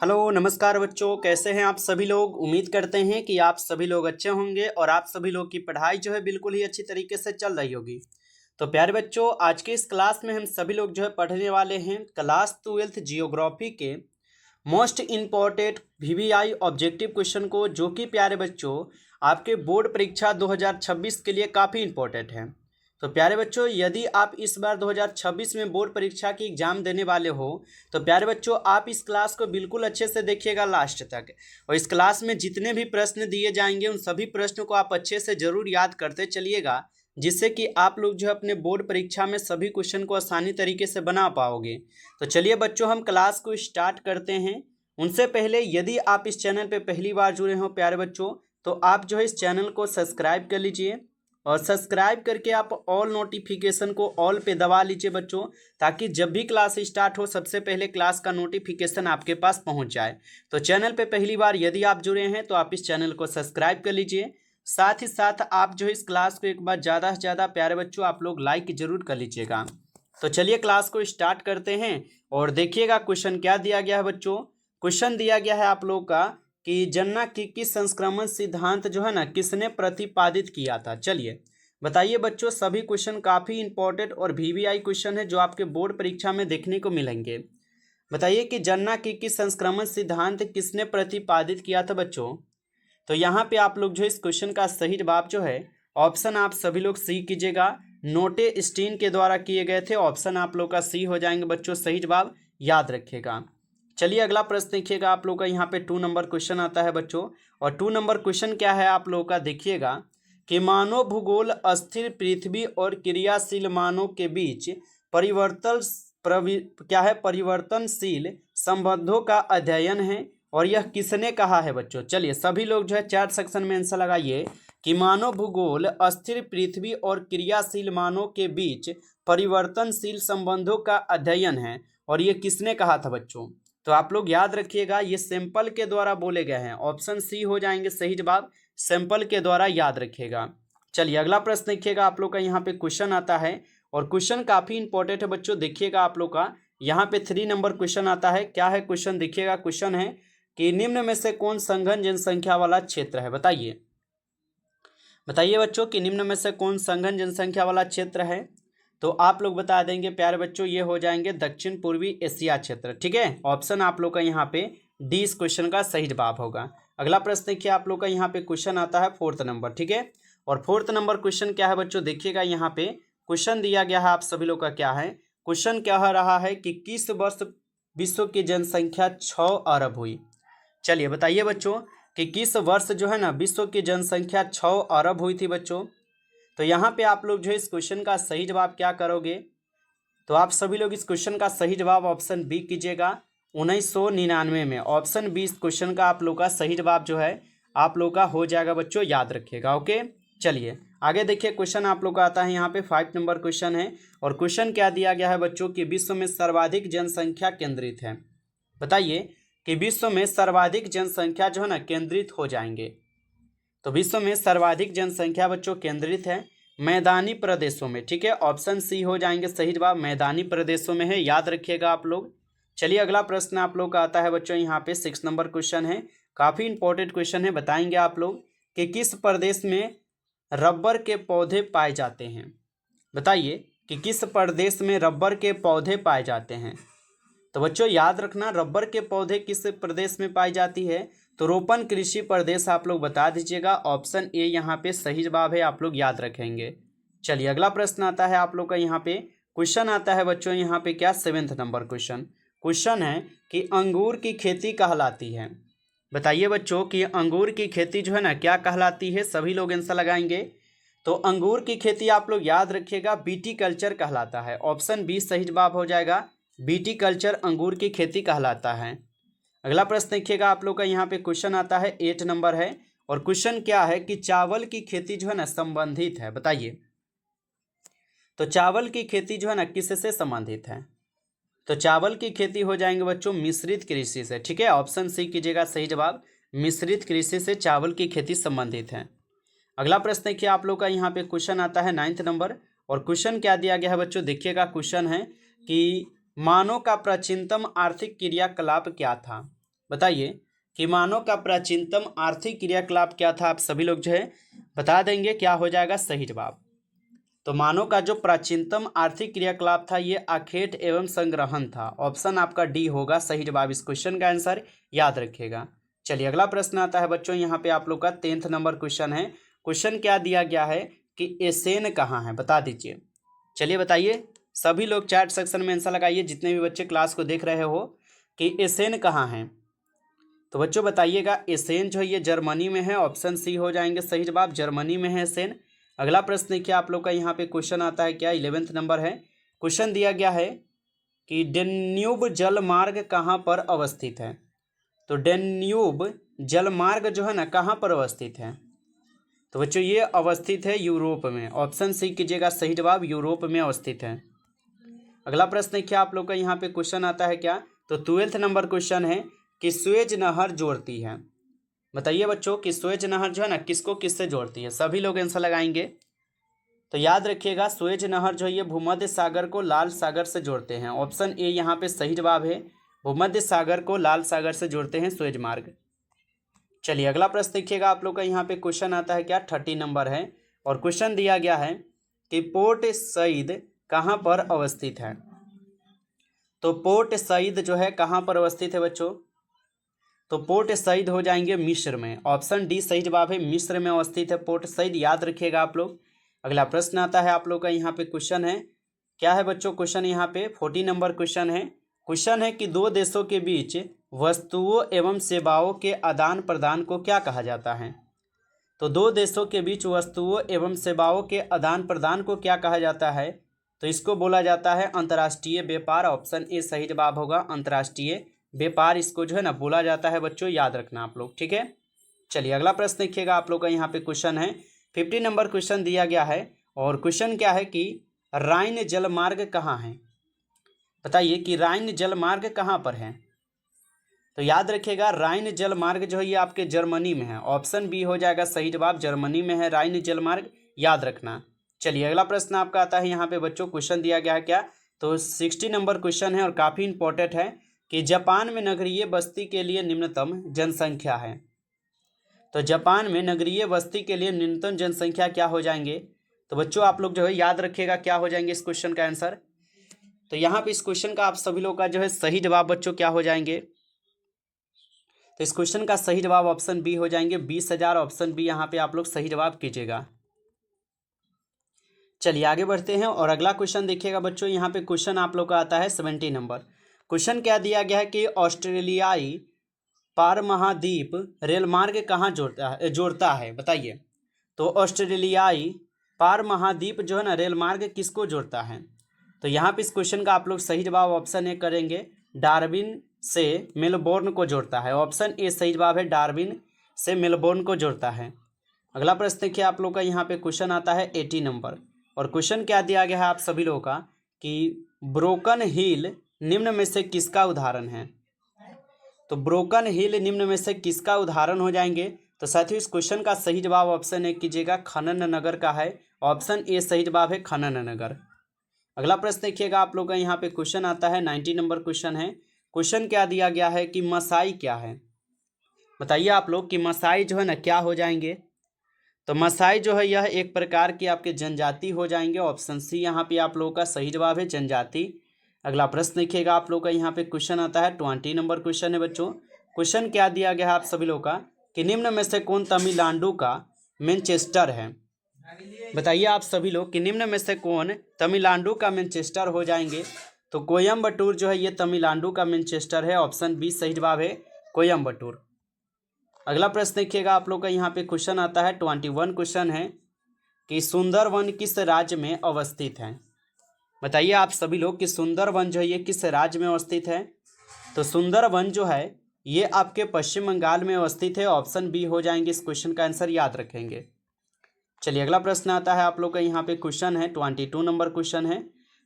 Hello नमस्कार बच्चों, कैसे हैं आप सभी लोग। उम्मीद करते हैं कि आप सभी लोग अच्छे होंगे और आप सभी लोग की पढ़ाई जो है बिल्कुल ही अच्छी तरीके से चल रही होगी। तो प्यारे बच्चों, आज के इस क्लास में हम सभी लोग जो है पढ़ने वाले हैं क्लास 12th जियोग्राफी के most important VVI objective question को, जो कि प्यारे बच्चों आपके बोर्ड परीक्षा 2026 के लिए काफ़ी इंपॉर्टेंट है। तो प्यारे बच्चों, यदि आप इस बार 2026 में बोर्ड परीक्षा की एग्जाम देने वाले हो तो प्यारे बच्चों आप इस क्लास को बिल्कुल अच्छे से देखिएगा लास्ट तक। और इस क्लास में जितने भी प्रश्न दिए जाएंगे उन सभी प्रश्नों को आप अच्छे से जरूर याद करते चलिएगा, जिससे कि आप लोग जो है अपने बोर्ड परीक्षा में सभी क्वेश्चन को आसानी तरीके से बना पाओगे। तो चलिए बच्चों, हम क्लास को स्टार्ट करते हैं। उनसे पहले यदि आप इस चैनल पे पहली बार जुड़े हो प्यारे बच्चों, तो आप जो है इस चैनल को सब्सक्राइब कर लीजिए और सब्सक्राइब करके आप ऑल नोटिफिकेशन को ऑल पे दबा लीजिए बच्चों, ताकि जब भी क्लास स्टार्ट हो सबसे पहले क्लास का नोटिफिकेशन आपके पास पहुंच जाए। तो चैनल पे पहली बार यदि आप जुड़े हैं तो आप इस चैनल को सब्सक्राइब कर लीजिए। साथ ही साथ आप जो इस क्लास को एक बार ज़्यादा से ज़्यादा प्यारे बच्चों आप लोग लाइक जरूर कर लीजिएगा। तो चलिए क्लास को स्टार्ट करते हैं और देखिएगा क्वेश्चन क्या दिया गया है बच्चों। क्वेश्चन दिया गया है आप लोग का कि जननांगिकी संक्रमण सिद्धांत जो है ना किसने प्रतिपादित किया था। चलिए बताइए बच्चों, सभी क्वेश्चन काफ़ी इंपॉर्टेंट और वीवीआई क्वेश्चन है जो आपके बोर्ड परीक्षा में देखने को मिलेंगे। बताइए कि जननांगिकी संक्रमण सिद्धांत किसने प्रतिपादित किया था बच्चों। तो यहाँ पे आप लोग जो इस क्वेश्चन का सही जवाब जो है ऑप्शन आप सभी लोग सी कीजिएगा, नोटे स्टीन के द्वारा किए गए थे। ऑप्शन आप लोग का सी हो जाएंगे बच्चों, सही जवाब याद रखिएगा। चलिए अगला प्रश्न देखिएगा, आप लोग का यहाँ पे 2 नंबर क्वेश्चन आता है बच्चों। और 2 नंबर क्वेश्चन क्या है आप लोगों का, देखिएगा कि मानव भूगोल अस्थिर पृथ्वी और क्रियाशील मानव के बीच परिवर्तन क्या है, परिवर्तनशील संबंधों का अध्ययन है और यह किसने कहा है बच्चों। चलिए सभी लोग जो है चैट सेक्शन में आंसर लगाइए कि मानव भूगोल अस्थिर पृथ्वी और क्रियाशील मानव के बीच परिवर्तनशील संबंधों का अध्ययन है और ये किसने कहा था बच्चों। तो आप लोग याद रखिएगा ये सैंपल के द्वारा बोले गए हैं। ऑप्शन सी हो जाएंगे सही जवाब, सैंपल के द्वारा याद रखिएगा। चलिए अगला प्रश्न देखिएगा, आप लोग का यहाँ पे क्वेश्चन आता है और क्वेश्चन काफ़ी इंपॉर्टेंट है बच्चों। देखिएगा आप लोग का यहाँ पे 3 नंबर क्वेश्चन आता है। क्या है क्वेश्चन, देखिएगा क्वेश्चन है कि निम्न में से कौन सघन जनसंख्या वाला क्षेत्र है। बताइए बताइए बच्चों कि निम्न में से कौन सघन जनसंख्या वाला क्षेत्र है। तो आप लोग बता देंगे प्यारे बच्चों, ये हो जाएंगे दक्षिण पूर्वी एशिया क्षेत्र। ठीक है, ऑप्शन आप लोग का यहाँ पे डी इस क्वेश्चन का सही जवाब होगा। अगला प्रश्न देखिए, आप लोग का यहाँ पे क्वेश्चन आता है 4th नंबर। ठीक है, और 4th नंबर क्वेश्चन क्या है बच्चों, देखिएगा यहाँ पे क्वेश्चन दिया गया है आप सभी लोग का। क्या है क्वेश्चन, कह रहा है कि किस वर्ष विश्व की जनसंख्या 6 अरब हुई। चलिए बताइए बच्चों कि किस वर्ष जो है ना विश्व की जनसंख्या 6 अरब हुई थी बच्चों। तो यहाँ पे आप लोग जो है इस क्वेश्चन का सही जवाब क्या करोगे, तो आप सभी लोग इस क्वेश्चन का सही जवाब ऑप्शन बी कीजिएगा, 1999 में। ऑप्शन बी इस क्वेश्चन का आप लोग का सही जवाब जो है आप लोग का हो जाएगा बच्चों, याद रखिएगा। ओके, चलिए आगे देखिए क्वेश्चन आप लोग का आता है यहाँ पे 5 नंबर क्वेश्चन है। और क्वेश्चन क्या दिया गया है बच्चों कि विश्व में सर्वाधिक जनसंख्या केंद्रित है। बताइए कि विश्व में सर्वाधिक जनसंख्या जो है ना केंद्रित हो जाएंगे। तो विश्व में सर्वाधिक जनसंख्या बच्चों केंद्रित है मैदानी प्रदेशों में। ठीक है, ऑप्शन सी हो जाएंगे सही जवाब, मैदानी प्रदेशों में है, याद रखिएगा आप लोग। चलिए अगला प्रश्न आप लोग का आता है बच्चों यहाँ पे 6 नंबर क्वेश्चन है, काफ़ी इंपॉर्टेंट क्वेश्चन है। बताएंगे आप लोग कि किस प्रदेश में रबर के पौधे पाए जाते हैं। बताइए कि किस प्रदेश में रबर के पौधे पाए जाते हैं। तो बच्चों याद रखना, रबर के पौधे किस प्रदेश में पाई जाती है, तो रोपण कृषि प्रदेश आप लोग बता दीजिएगा। ऑप्शन ए यहाँ पे सही जवाब है, आप लोग याद रखेंगे। चलिए अगला प्रश्न आता है आप लोग का यहाँ पे क्वेश्चन आता है बच्चों यहाँ पे क्या 7th नंबर क्वेश्चन। क्वेश्चन है कि अंगूर की खेती कहलाती है। बताइए बच्चों कि अंगूर की खेती जो है ना क्या कहलाती है, सभी लोग आंसर लगाएंगे। तो अंगूर की खेती आप लोग याद रखिएगा बीटी कल्चर कहलाता है। ऑप्शन बी सही जवाब हो जाएगा, बीटी कल्चर अंगूर की खेती कहलाता है। अगला प्रश्न देखिएगा आप लोग का यहाँ पे क्वेश्चन आता है 8 नंबर है। और क्वेश्चन क्या है कि चावल की खेती जो है ना संबंधित है। बताइए तो चावल की खेती जो है ना किससे संबंधित है। तो चावल की खेती हो जाएंगे बच्चों मिश्रित कृषि से। ठीक है, ऑप्शन सी कीजिएगा सही जवाब, मिश्रित कृषि से चावल की खेती संबंधित है। अगला प्रश्न देखिए आप लोग का यहाँ पे क्वेश्चन आता है 9th नंबर। और क्वेश्चन क्या दिया गया है बच्चों, देखिएगा क्वेश्चन है कि मानव का प्राचीनतम आर्थिक क्रियाकलाप क्या था। बताइए कि मानव का प्राचीनतम आर्थिक क्रियाकलाप क्या था। आप सभी लोग जो है बता देंगे, क्या हो जाएगा सही जवाब। तो मानव का जो प्राचीनतम आर्थिक क्रियाकलाप था ये आखेट एवं संग्रहण था। ऑप्शन आपका डी होगा सही जवाब इस क्वेश्चन का आंसर, याद रखिएगा। चलिए अगला प्रश्न आता है बच्चों, यहाँ पे आप लोग का 10th नंबर क्वेश्चन है। क्वेश्चन क्या दिया गया है कि एसेन कहाँ है, बता दीजिए। चलिए बताइए, सभी लोग चैट सेक्शन में आंसर लगाइए, जितने भी बच्चे क्लास को देख रहे हो, कि एसेन कहाँ है। तो बच्चों बताइएगा, एसेन जो है ये जर्मनी में है। ऑप्शन सी हो जाएंगे सही जवाब, जर्मनी में है एसेन। अगला प्रश्न देखिए आप लोग का, यहाँ पे क्वेश्चन आता है क्या, 11th नंबर है। क्वेश्चन दिया गया है कि डेन्यूब जलमार्ग कहाँ पर अवस्थित है। तो डेन्यूब जलमार्ग जो है ना कहाँ पर अवस्थित है। तो बच्चों ये अवस्थित है यूरोप में। ऑप्शन सी कीजिएगा सही जवाब, यूरोप में अवस्थित है। अगला प्रश्न क्या आप लोग का, यहाँ पे क्वेश्चन आता है क्या, तो 12th नंबर क्वेश्चन है कि स्वेज नहर जोड़ती है। बताइए बच्चों कि स्वेज नहर जो है ना किसको किससे जोड़ती है। सभी लोग आंसर लगाएंगे। तो याद रखिएगा, स्वेज नहर जो है ये भूमध्य सागर को लाल सागर से जोड़ते हैं। ऑप्शन ए यहाँ पे सही जवाब है, भूमध्य सागर को लाल सागर से जोड़ते हैं स्वेज मार्ग। चलिए अगला प्रश्न देखिएगा आप लोग का, यहाँ पे क्वेश्चन आता है क्या, 30 नंबर है। और क्वेश्चन दिया गया है कि पोर्ट सईद कहाँ पर अवस्थित है। तो पोर्ट सईद जो है कहाँ पर अवस्थित है बच्चों, तो पोर्ट सईद हो जाएंगे मिस्र में। ऑप्शन डी सही जवाब है, मिस्र में अवस्थित है पोर्ट सईद, याद रखिएगा आप लोग। अगला प्रश्न आता है आप लोग का, यहाँ पे क्वेश्चन है क्या है बच्चों, क्वेश्चन यहाँ पे 40 नंबर क्वेश्चन है। क्वेश्चन है कि दो देशों के बीच वस्तुओं एवं सेवाओं के आदान प्रदान को क्या कहा जाता है। तो दो देशों के बीच वस्तुओं एवं सेवाओं के आदान प्रदान को क्या कहा जाता है, तो इसको बोला जाता है अंतर्राष्ट्रीय व्यापार। ऑप्शन ए सही जवाब होगा, अंतर्राष्ट्रीय व्यापार इसको जो है ना बोला जाता है बच्चों, याद रखना आप लोग, ठीक है। चलिए अगला प्रश्न देखिएगा आप लोग का, यहाँ पे क्वेश्चन है 50 नंबर क्वेश्चन दिया गया है। और क्वेश्चन क्या है कि राइन जलमार्ग कहाँ है। बताइए कि राइन जलमार्ग कहाँ पर है। तो याद रखिएगा, राइन जलमार्ग जो है ये आपके जर्मनी में है। ऑप्शन बी हो जाएगा सही जवाब, जर्मनी में है राइन जलमार्ग, याद रखना। चलिए अगला प्रश्न आपका आता है यहाँ पे बच्चों, क्वेश्चन दिया गया है क्या, तो 60 नंबर क्वेश्चन है और काफ़ी इंपॉर्टेंट है कि जापान में नगरीय बस्ती के लिए निम्नतम जनसंख्या है। तो जापान में नगरीय बस्ती के लिए न्यूनतम जनसंख्या क्या हो जाएंगे। तो बच्चों आप लोग जो है याद रखिएगा क्या हो जाएंगे इस क्वेश्चन का आंसर। तो यहाँ पे इस क्वेश्चन का आप सभी लोग का जो है सही जवाब बच्चों क्या हो जाएंगे, तो इस क्वेश्चन का सही जवाब ऑप्शन बी हो जाएंगे 20,000। ऑप्शन बी यहाँ पे आप लोग सही जवाब कीजिएगा। चलिए आगे बढ़ते हैं और अगला क्वेश्चन देखिएगा बच्चों, यहाँ पे क्वेश्चन आप लोग का आता है 70 नंबर। क्वेश्चन क्या दिया गया है कि ऑस्ट्रेलियाई पार महाद्वीप रेलमार्ग कहाँ जोड़ता है बताइए। तो ऑस्ट्रेलियाई पार महाद्वीप जो है ना रेलमार्ग किसको जोड़ता है। तो यहाँ पे इस क्वेश्चन का आप लोग सही जवाब ऑप्शन ए करेंगे, डार्विन से मेलबोर्न को जोड़ता है। ऑप्शन ए सही जवाब है, डार्विन से मेलबोर्न को जोड़ता है। अगला प्रश्न देखिए आप लोग का, यहाँ पे क्वेश्चन आता है 80 नंबर। और क्वेश्चन क्या दिया गया है आप सभी लोगों का कि ब्रोकन हिल निम्न में से किसका उदाहरण है। तो ब्रोकन हिल निम्न में से किसका उदाहरण हो जाएंगे। तो साथियों इस क्वेश्चन का सही जवाब ऑप्शन ए कीजिएगा, खनन नगर का है। ऑप्शन ए सही जवाब है, खनन नगर। अगला प्रश्न देखिएगा आप लोग का, यहाँ पे क्वेश्चन आता है 90 नंबर क्वेश्चन है। क्वेश्चन क्या दिया गया है कि मसाई क्या है। बताइए आप लोग कि मसाई जो है ना क्या हो जाएंगे। तो मसाई जो है यह एक प्रकार की आपके जनजाति हो जाएंगे। ऑप्शन सी यहाँ पे आप लोगों का सही जवाब है, जनजाति। अगला प्रश्न देखिएगा आप लोग का, यहाँ पे क्वेश्चन आता है 20 नंबर क्वेश्चन है बच्चों। क्वेश्चन क्या दिया गया है आप सभी लोग का कि निम्न में से कौन तमिलनाडु का मैनचेस्टर है। बताइए आप सभी लोग कि निम्न में से कौन तमिलनाडु का मैनचेस्टर हो जाएंगे। तो कोयम्बटूर जो है ये तमिलनाडु का मैनचेस्टर है। ऑप्शन बी सही जवाब है, कोयम्बटूर। अगला प्रश्न देखिएगा आप लोग का, यहाँ पे क्वेश्चन आता है 21 क्वेश्चन है कि सुंदरवन किस राज्य में अवस्थित है। बताइए आप सभी लोग कि सुंदरवन जो है ये किस राज्य में अवस्थित है। तो सुंदरवन जो है ये आपके पश्चिम बंगाल में अवस्थित है। ऑप्शन बी हो जाएंगे इस क्वेश्चन का आंसर, याद रखेंगे। चलिए अगला प्रश्न आता है आप लोग का, यहाँ पे क्वेश्चन है 22 नंबर क्वेश्चन है।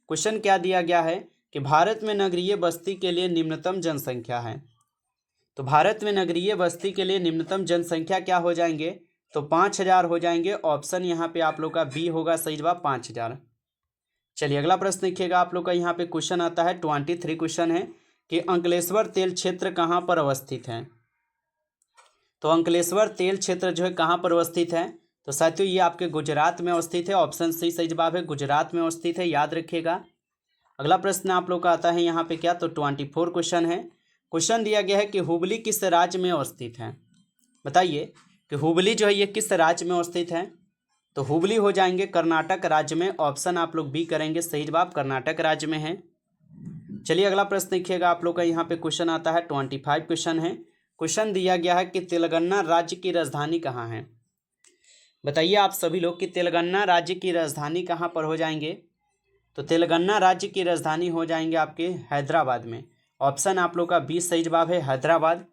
क्वेश्चन क्या दिया गया है कि भारत में नगरीय बस्ती के लिए निम्नतम जनसंख्या है। तो भारत में नगरीय बस्ती के लिए निम्नतम जनसंख्या क्या हो जाएंगे, तो 5,000 हो जाएंगे। ऑप्शन यहाँ पे आप लोग का बी होगा सही जवाब, 5,000। चलिए अगला प्रश्न देखिएगा आप लोग का, यहाँ पे क्वेश्चन आता है 23 क्वेश्चन है। कि अंकलेश्वर तेल क्षेत्र कहाँ पर अवस्थित है। तो अंकलेश्वर तेल क्षेत्र जो है कहाँ पर अवस्थित है, तो साथियों ये आपके गुजरात में अवस्थित है। ऑप्शन सी सही जवाब है, गुजरात में अवस्थित है, याद रखिएगा। अगला प्रश्न आप लोग का आता है यहाँ पे क्या, तो 24 क्वेश्चन है। क्वेश्चन दिया गया है कि हुबली किस राज्य में अवस्थित है। बताइए कि हुबली जो है ये किस राज्य में अवस्थित है। तो हुबली हो जाएंगे कर्नाटक राज्य में। ऑप्शन आप लोग बी करेंगे, सही जवाब कर्नाटक राज्य में है। चलिए अगला प्रश्न देखिएगा आप लोग का यहाँ पे क्वेश्चन आता है 25 क्वेश्चन है। क्वेश्चन दिया गया है कि तेलंगाना राज्य की राजधानी कहाँ है। बताइए आप सभी लोग कि तेलंगाना राज्य की राजधानी कहाँ पर हो जाएंगे। तो तेलंगाना राज्य की राजधानी हो जाएंगे आपके हैदराबाद में। ऑप्शन आप लोग का बी सही जवाब है, हैदराबाद।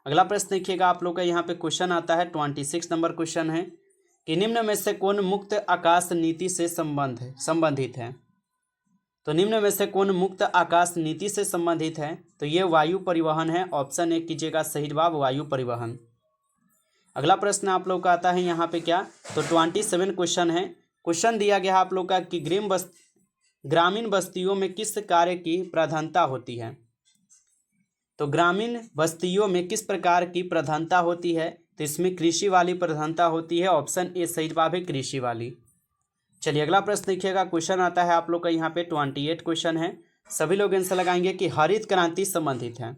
अगला प्रश्न देखिएगा आप लोग का यहाँ पे क्वेश्चन आता है 26 नंबर क्वेश्चन है कि निम्न में से कौन मुक्त आकाश नीति से संबंधित है। तो निम्न में से कौन मुक्त आकाश नीति से संबंधित है, तो ये वायु परिवहन है। ऑप्शन ए कीजिएगा, सही जवाब वायु परिवहन। अगला प्रश्न आप लोग का आता है यहाँ पे क्या, तो 27 क्वेश्चन है। क्वेश्चन दिया गया आप लोग का कि ग्रामीण बस्तियों में किस कार्य की प्राधान्यता होती है। तो ग्रामीण बस्तियों में किस प्रकार की प्रधानता होती है, तो इसमें कृषि वाली प्रधानता होती है। ऑप्शन ए सही जवाब है, कृषि वाली। चलिए अगला प्रश्न देखिएगा। क्वेश्चन आता है आप लोग का यहाँ पे 28 क्वेश्चन है। सभी लोग आंसर लगाएंगे कि हरित क्रांति संबंधित है।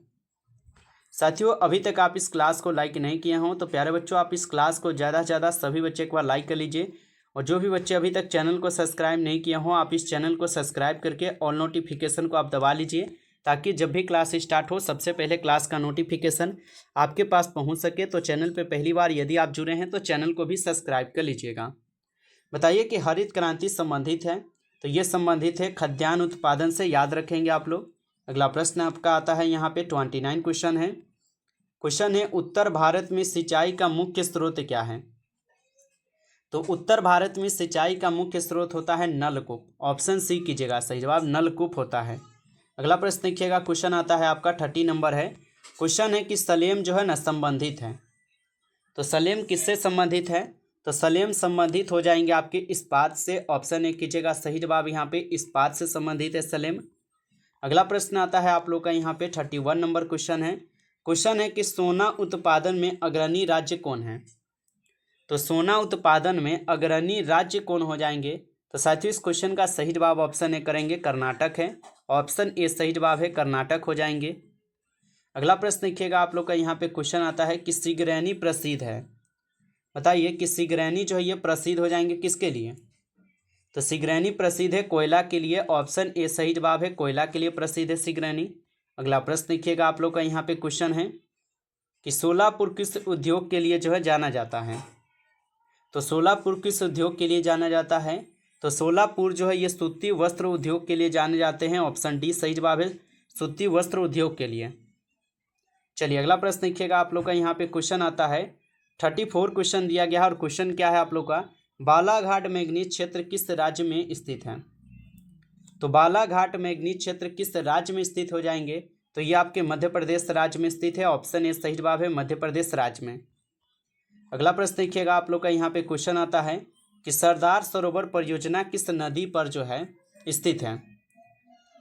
साथियों अभी तक आप इस क्लास को लाइक नहीं किए हों तो प्यारे बच्चों आप इस क्लास को ज़्यादा से ज़्यादा सभी बच्चे एक बार लाइक कर लीजिए। और जो भी बच्चे अभी तक चैनल को सब्सक्राइब नहीं किए हों आप इस चैनल को सब्सक्राइब करके ऑल नोटिफिकेशन को आप दबा लीजिए, ताकि जब भी क्लास स्टार्ट हो सबसे पहले क्लास का नोटिफिकेशन आपके पास पहुंच सके। तो चैनल पे पहली बार यदि आप जुड़े हैं तो चैनल को भी सब्सक्राइब कर लीजिएगा। बताइए कि हरित क्रांति संबंधित है, तो ये संबंधित है खाद्यान्न उत्पादन से, याद रखेंगे आप लोग। अगला प्रश्न आपका आता है यहाँ पे 29 क्वेश्चन है। क्वेश्चन है उत्तर भारत में सिंचाई का मुख्य स्रोत क्या है। तो उत्तर भारत में सिंचाई का मुख्य स्रोत होता है नलकूप। ऑप्शन सी कीजिएगा, सही जवाब नलकूप होता है। अगला प्रश्न देखिएगा। क्वेश्चन आता है आपका 30 नंबर है। क्वेश्चन है कि सलेम जो है ना संबंधित है। तो सलेम किससे संबंधित है, तो सलेम संबंधित हो जाएंगे आपके इस्पात से। ऑप्शन ए कीजिएगा, सही जवाब यहाँ पे इस्पात से संबंधित है सलेम। अगला प्रश्न आता है आप लोग का यहाँ पे 31 नंबर क्वेश्चन है। क्वेश्चन है कि सोना उत्पादन में अग्रणी राज्य कौन है। तो सोना उत्पादन में अग्रणी राज्य कौन हो जाएंगे, तो साथियों इस क्वेश्चन का सही जवाब ऑप्शन ए करेंगे, कर्नाटक है। ऑप्शन ए सही जवाब है, कर्नाटक हो जाएंगे। अगला प्रश्न देखिएगा आप लोग का यहाँ पे क्वेश्चन आता है कि सिगरैनी प्रसिद्ध है। बताइए कि सिगरैनी जो है ये प्रसिद्ध हो जाएंगे किसके लिए। तो सिगरैनी प्रसिद्ध है कोयला के लिए। ऑप्शन ए सही जवाब है, कोयला के लिए प्रसिद्ध है सिगरैनी। अगला प्रश्न देखिएगा आप लोग का यहाँ पे क्वेश्चन है कि सोलापुर किस उद्योग के लिए जो है जाना जाता है। तो सोलापुर किस उद्योग के लिए जाना जाता है, तो सोलापुर जो है ये सूती वस्त्र उद्योग के लिए जाने जाते हैं। ऑप्शन डी सही जवाब है, सूती वस्त्र उद्योग के लिए। चलिए अगला प्रश्न देखिएगा आप लोग का यहाँ पे क्वेश्चन आता है 34 क्वेश्चन दिया गया है। और क्वेश्चन क्या है आप लोग का, बालाघाट मैंगनीज क्षेत्र किस राज्य में स्थित है। तो बालाघाट मैंगनीज क्षेत्र किस राज्य में स्थित हो जाएंगे, तो ये आपके मध्य प्रदेश राज्य में स्थित है। ऑप्शन ए सही जवाब है, मध्य प्रदेश राज्य में। अगला प्रश्न देखिएगा आप लोग का यहाँ पे क्वेश्चन आता है कि सरदार सरोवर परियोजना किस नदी पर जो है स्थित है।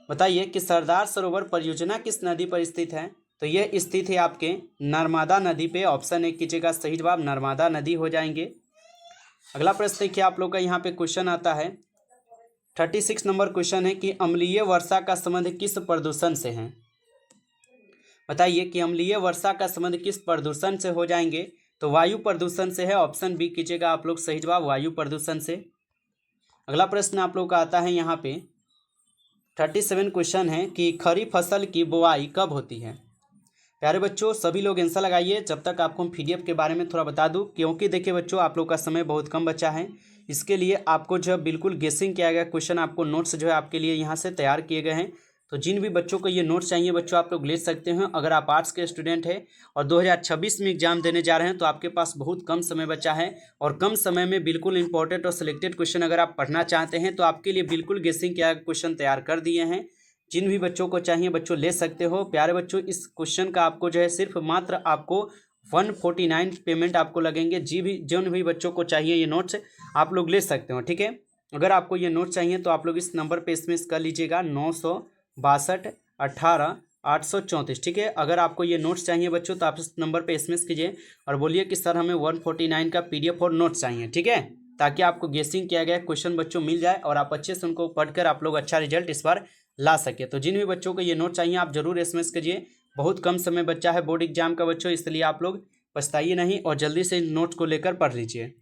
बताइए कि सरदार सरोवर परियोजना किस नदी पर स्थित है, तो यह स्थित है आपके नर्मदा नदी पे। ऑप्शन ए कीजिएगा, सही जवाब नर्मदा नदी हो जाएंगे। अगला प्रश्न देखिए आप लोग का यहाँ पे क्वेश्चन आता है 36 नंबर क्वेश्चन है कि अम्लीय वर्षा का संबंध किस प्रदूषण से है। बताइए कि अम्लीय वर्षा का संबंध किस प्रदूषण से हो जाएंगे, तो वायु प्रदूषण से है। ऑप्शन बी कीजिएगा आप लोग, सही जवाब वायु प्रदूषण से। अगला प्रश्न आप लोग का आता है यहाँ पे 37 क्वेश्चन है कि खरीफ फसल की बुआई कब होती है। प्यारे बच्चों सभी लोग आंसर लगाइए। जब तक आपको हम पीडीएफ के बारे में थोड़ा बता दूं, क्योंकि देखिए बच्चों आप लोग का समय बहुत कम बचा है। इसके लिए आपको जो है बिल्कुल गेसिंग किया गया क्वेश्चन, आपको नोट्स जो है आपके लिए यहाँ से तैयार किए गए हैं। तो जिन भी बच्चों को ये नोट्स चाहिए बच्चों आप लोग ले सकते हैं। अगर आप आर्ट्स के स्टूडेंट हैं और 2026 में एग्जाम देने जा रहे हैं तो आपके पास बहुत कम समय बचा है, और कम समय में बिल्कुल इंपॉर्टेंट और सिलेक्टेड क्वेश्चन अगर आप पढ़ना चाहते हैं तो आपके लिए बिल्कुल गेसिंग किया क्वेश्चन तैयार कर दिए हैं। जिन भी बच्चों को चाहिए बच्चों ले सकते हो। प्यारे बच्चों इस क्वेश्चन का आपको जो है सिर्फ मात्र आपको 149 पेमेंट आपको लगेंगे। जिन भी बच्चों को चाहिए ये नोट्स आप लोग ले सकते हो, ठीक है। अगर आपको ये नोट्स चाहिए तो आप लोग इस नंबर पे SMS कर लीजिएगा 962 18 834। ठीक है, अगर आपको ये नोट्स चाहिए बच्चों तो आप इस नंबर पे एसएमएस कीजिए और बोलिए कि सर हमें 149 का पीडीएफ और नोट्स चाहिए। ठीक है, ताकि आपको गेसिंग किया गया क्वेश्चन बच्चों मिल जाए और आप अच्छे से उनको पढ़कर आप लोग अच्छा रिजल्ट इस बार ला सके। तो जिन भी बच्चों को ये नोट चाहिए आप जरूर एसएमएस कीजिए। बहुत कम समय बच्चा है बोर्ड एग्जाम का बच्चों, इसलिए आप लोग पछताइए नहीं और जल्दी से इन नोट्स को लेकर पढ़ लीजिए।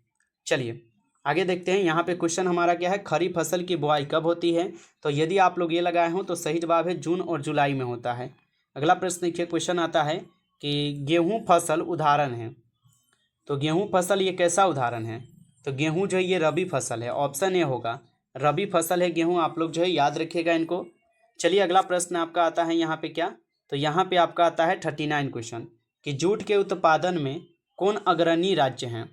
चलिए आगे देखते हैं। यहाँ पे क्वेश्चन हमारा क्या है, खरीफ फसल की बुआई कब होती है? तो यदि आप लोग ये लगाए हो तो सही जवाब है जून और जुलाई में होता है। अगला प्रश्न देखिए, क्वेश्चन आता है कि गेहूं फसल उदाहरण है। तो गेहूं फसल ये कैसा उदाहरण है? तो गेहूं जो है ये रबी फसल है, ऑप्शन ए होगा, रबी फसल है गेहूं, आप लोग जो है याद रखिएगा इनको। चलिए अगला प्रश्न आपका आता है यहाँ पे क्या, तो यहाँ पे आपका आता है 39 क्वेश्चन कि जूट के उत्पादन में कौन अग्रणी राज्य हैं?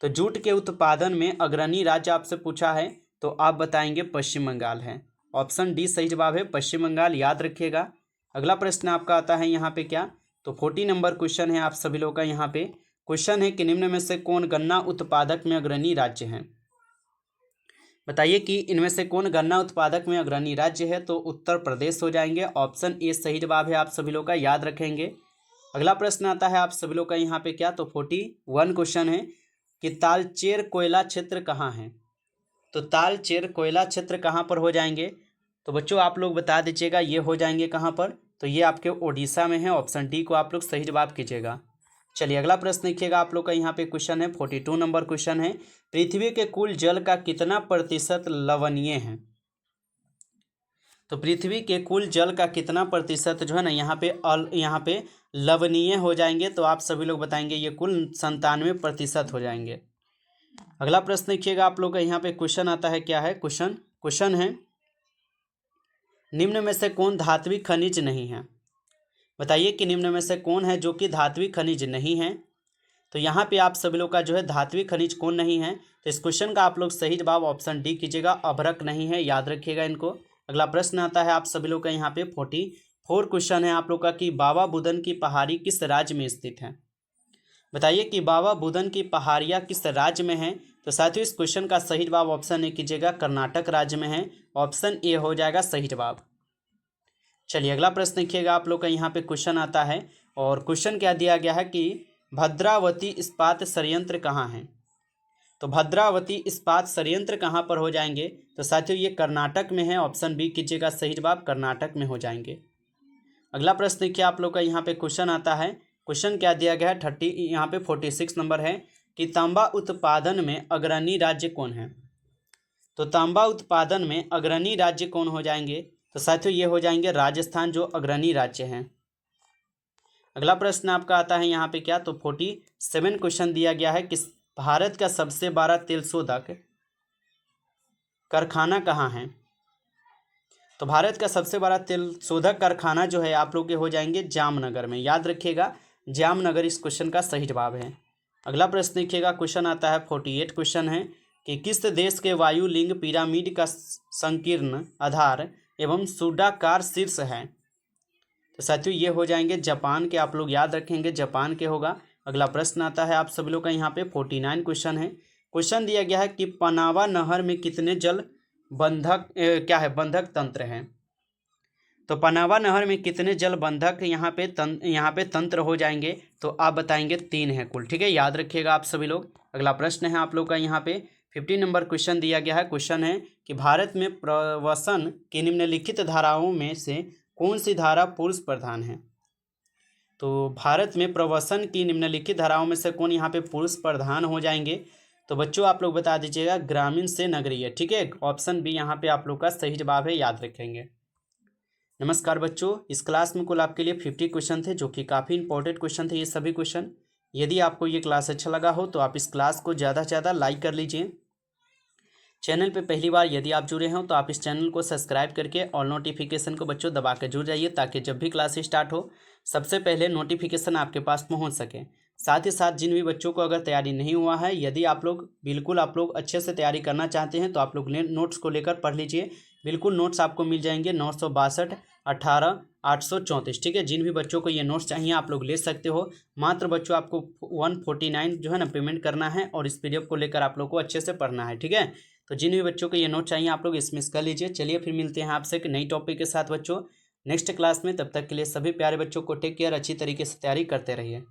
तो जूट के उत्पादन में अग्रणी राज्य आपसे पूछा है तो आप बताएंगे पश्चिम बंगाल है, ऑप्शन डी सही जवाब है पश्चिम बंगाल, याद रखिएगा। अगला प्रश्न आपका आता है यहाँ पे क्या, तो 40 नंबर क्वेश्चन है आप सभी लोग का। यहाँ पे क्वेश्चन है कि निम्न में से कौन गन्ना उत्पादक में अग्रणी राज्य है? बताइए कि इनमें से कौन गन्ना उत्पादक में अग्रणी राज्य है? तो उत्तर प्रदेश हो जाएंगे, ऑप्शन ए सही जवाब है आप सभी लोग का, याद रखेंगे। अगला प्रश्न आता है आप सभी लोग का यहाँ पे क्या, तो 41 क्वेश्चन है कि तालचेर कोयला क्षेत्र कहाँ है? तो तालचेर कोयला क्षेत्र कहाँ पर हो जाएंगे? तो बच्चों आप लोग बता दीजिएगा, ये हो जाएंगे कहाँ पर? तो ये आपके ओडिशा में है, ऑप्शन डी को आप लोग सही जवाब कीजिएगा। चलिए अगला प्रश्न देखिएगा आप लोग का यहाँ पे क्वेश्चन है 42 नंबर क्वेश्चन है, पृथ्वी के कुल जल का कितना प्रतिशत लवणीय है? तो पृथ्वी के कुल जल का कितना प्रतिशत जो है ना यहाँ पे लवणीय हो जाएंगे? तो आप सभी लोग बताएंगे ये कुल 97% हो जाएंगे। अगला प्रश्न देखिएगा आप लोग का यहाँ पे क्वेश्चन आता है, क्या है क्वेश्चन है निम्न में से कौन धात्विक खनिज नहीं है? बताइए कि निम्न में से कौन है जो कि धात्विक खनिज नहीं है? तो यहाँ पे आप सभी लोग का जो है धात्विक खनिज कौन नहीं है? तो इस क्वेश्चन का आप लोग सही जवाब ऑप्शन डी कीजिएगा, अभ्रक नहीं है, याद रखिएगा इनको। अगला प्रश्न आता है आप सभी लोग का यहाँ पे 44 क्वेश्चन है आप लोग का कि बाबा बुदन की पहाड़ी किस राज्य में स्थित है? बताइए कि बाबा बुदन की पहाड़ियाँ किस राज्य में है? तो साथियों इस क्वेश्चन का सही जवाब ऑप्शन ए कीजिएगा, कर्नाटक राज्य में है, ऑप्शन ए हो जाएगा सही जवाब। चलिए अगला प्रश्न देखिएगा आप लोग का यहाँ पे क्वेश्चन आता है और क्वेश्चन क्या दिया गया है कि भद्रावती इस्पात संयंत्र कहाँ है? तो भद्रावती इस्पात संयंत्र कहाँ पर हो जाएंगे? तो साथियों ये कर्नाटक में है, ऑप्शन बी कीजिएगा सही जवाब, कर्नाटक में हो जाएंगे। अगला प्रश्न देखिए आप लोग का यहाँ पे क्वेश्चन आता है, क्वेश्चन क्या दिया गया है 46 नंबर है कि तांबा उत्पादन में अग्रणी राज्य कौन है? तो तांबा उत्पादन में अग्रणी राज्य कौन हो जाएंगे? तो साथियों ये हो जाएंगे राजस्थान, जो अग्रणी राज्य हैं। अगला प्रश्न आपका आता है यहाँ पे क्या, तो 47 क्वेश्चन दिया गया है कि भारत का सबसे बड़ा तेल शोधक कारखाना कहाँ है? तो भारत का सबसे बड़ा तेल शोधक कारखाना जो है आप लोग के हो जाएंगे जामनगर में, याद रखिएगा जामनगर इस क्वेश्चन का सही जवाब है। अगला प्रश्न देखिएगा, क्वेश्चन आता है 48 क्वेश्चन है कि किस देश के वायु लिंग पिरामिड का संकीर्ण आधार एवं सूडाकार शीर्ष है? तो साथियों ये हो जाएंगे जापान के, आप लोग याद रखेंगे जापान के होगा। अगला प्रश्न आता है आप सभी लोग का यहाँ पे 49 क्वेश्चन है, क्वेश्चन दिया गया है कि पनावा नहर में कितने जल बंधक तंत्र हैं? तो पनावा नहर में कितने जल बंधक यहाँ पे तंत्र हो जाएंगे? तो आप बताएंगे 3 है कुल, ठीक है, याद रखिएगा आप सभी लोग। अगला प्रश्न है आप लोग का यहाँ पे 50 नंबर क्वेश्चन दिया गया है, क्वेश्चन है कि भारत में प्रवसन की निम्नलिखित धाराओं में से कौन सी धारा पुरुष प्रधान है? तो भारत में प्रवसन की निम्नलिखित धाराओं में से कौन यहाँ पे पुरुष प्रधान हो जाएंगे? तो बच्चों आप लोग बता दीजिएगा ग्रामीण से नगरीय, ठीक है, ऑप्शन बी यहाँ पे आप लोग का सही जवाब है, याद रखेंगे। नमस्कार बच्चों, इस क्लास में कुल आपके लिए 50 क्वेश्चन थे जो कि काफ़ी इंपॉर्टेंट क्वेश्चन थे ये सभी क्वेश्चन। यदि आपको ये क्लास अच्छा लगा हो तो आप इस क्लास को ज़्यादा से ज़्यादा लाइक कर लीजिए। चैनल पे पहली बार यदि आप जुड़े हों तो आप इस चैनल को सब्सक्राइब करके ऑल नोटिफिकेशन को बच्चों दबा कर जुड़ जाइए, ताकि जब भी क्लास स्टार्ट हो सबसे पहले नोटिफिकेशन आपके पास पहुंच सके। साथ ही साथ जिन भी बच्चों को अगर तैयारी नहीं हुआ है, यदि आप लोग अच्छे से तैयारी करना चाहते हैं तो आप लोग नोट्स को लेकर पढ़ लीजिए। बिल्कुल नोट्स आपको मिल जाएंगे 962 18 834, ठीक है। जिन भी बच्चों को ये नोट्स चाहिए आप लोग ले सकते हो। मात्र बच्चों आपको 149 जो है ना पेमेंट करना है और इस पीडीएफ को लेकर आप लोग को अच्छे से पढ़ना है, ठीक है। तो जिन भी बच्चों को ये नोट चाहिए आप लोग इसमें कर लीजिए। चलिए फिर मिलते हैं आपसे एक नई टॉपिक के साथ बच्चों। नेक्स्ट क्लास में। तब तक के लिए सभी प्यारे बच्चों को टेक केयर, अच्छी तरीके से तैयारी करते रहिए।